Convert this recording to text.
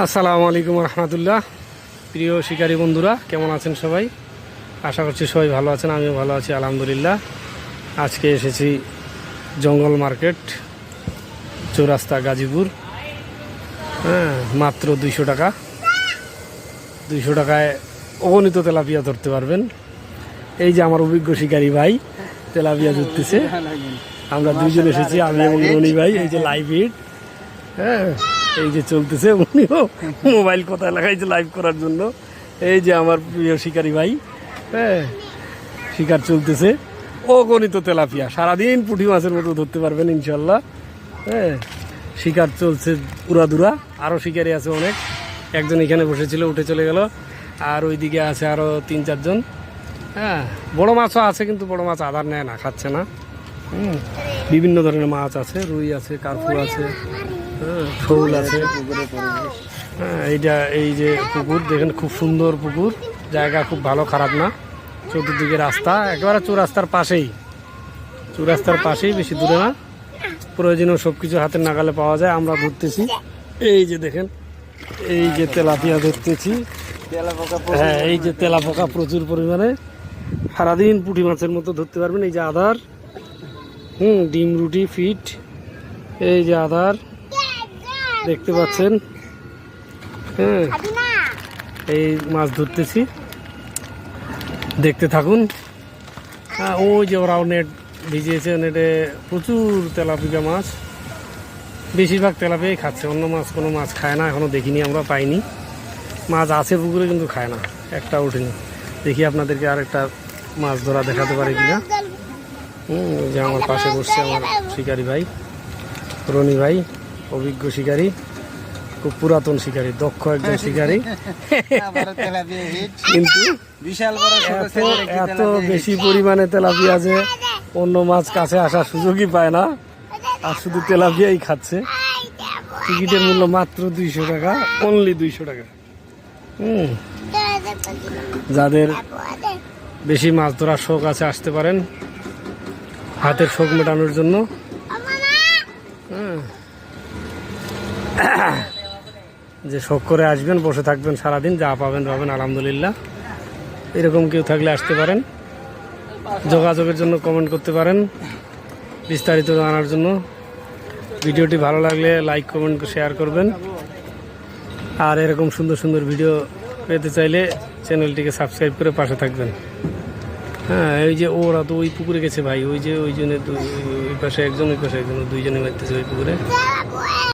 আসসালামু আলাইকুম রহমতুল্লাহ। প্রিয় শিকারী বন্ধুরা, কেমন আছেন সবাই? আশা করছি সবাই ভালো আছেন, আমিও ভালো আছি আলহামদুলিল্লাহ। আজকে এসেছি জঙ্গল মার্কেট, চৌরাস্তা, গাজীপুর। মাত্র 200 টাকা, 200 টাকায় অগণিত তেলাপিয়া ধরতে পারবেন। এই যে আমার অভিজ্ঞ শিকারী ভাই তেলাপিয়া ধরতেছে। আমরা দুইজন এসেছি, আমি এবং রনি ভাই। এই যে লাইভ হিট, এই যে চলতেছে। উনিও মোবাইল কোথায় লাগাইছে লাইভ করার জন্য। এই যে আমার প্রিয় শিকারী ভাই, শিকার চলতেছে। অগণিত তেলাপিয়া সারাদিন পুঁটি মাছের মতো ধরতে পারবেন ইনশাল্লাহ। শিকার চলছে উড়াদুরা, আরও শিকারি আছে অনেক। একজন এখানে বসেছিল, উঠে চলে গেল। আর ওইদিকে আছে আরও 3-4 জন। বড় মাছও আছে, কিন্তু বড় মাছ আধার নেয় না, খাচ্ছে না। বিভিন্ন ধরনের মাছ আছে, রুই আছে, কার্পু আছে, শোল আছে। এইটা এই যে পুকুর দেখেন, খুব সুন্দর পুকুর, জায়গা খুব ভালো, খারাপ না। চতুর্দিকে রাস্তা, একেবারে চৌরাস্তার পাশেই, বেশি দূরে না। প্রয়োজনীয় সব কিছু হাতের নাগালে পাওয়া যায়। আমরা ধরতেছি, এই যে দেখেন, এই যে তেলাপিয়া ধরতেছি। এই যে তেলাপোকা প্রচুর পরিমাণে, সারাদিন পুঁটি মাছের মতো ধরতে পারবেন। এই যে আধার, ডিম রুটি ফিট, এই যে আধার দেখতে পাচ্ছেন। এই মাছ ধরতেছি, দেখতে থাকুন। ওই যে ওরাও নেট ভিজিয়েছে, নেটে প্রচুর তেলাপিয়া মাছ, বেশিরভাগ তেলাপিয়াই খাচ্ছে। অন্য মাছ কোনো মাছ খায় না, এখনো দেখিনি, আমরা পাইনি। মাছ আছে পুকুরে, কিন্তু খায় না, একটা ওঠেনি। দেখি আপনাদেরকে আরেকটা মাছ ধরা দেখাতে পারি কিনা। যে আমার পাশে বসছে আমার শিকারি ভাই, রনি ভাই, অভিজ্ঞ শিকারী, খুব পুরাতন শিকারী, দক্ষ একজন শিকারী। কিন্তু এত বেশি পরিমাণে তেলাপিয়া যে অন্য মাছ কাছে আসার সুযোগই পায় না, আর শুধু তেলাপিয়াই খাচ্ছে। টিকিটের মূল্য মাত্র 200 টাকা, অনলি 200 টাকা। যাদের বেশি মাছ ধরার শখ আছে আসতে পারেন, হাতের শখ মেটানোর জন্য। যে শখ করে আসবেন, বসে থাকবেন সারাদিন, যা পাবেন আলহামদুলিল্লাহ। এরকম কেউ থাকলে আসতে পারেন। যোগাযোগের জন্য কমেন্ট করতে পারেন, বিস্তারিত জানার জন্য। ভিডিওটি ভালো লাগলে লাইক, কমেন্ট, শেয়ার করবেন। আর এরকম সুন্দর সুন্দর ভিডিও পেতে চাইলে চ্যানেলটিকে সাবস্ক্রাইব করে পাশে থাকবেন। এই যে ওরা তো ওই পুকুরে গেছে ভাই, ওই যে ওই জন্য ওই পাশে একজন, ওই পাশে একজন, দুইজনে মারতেছে ওই পুকুরে।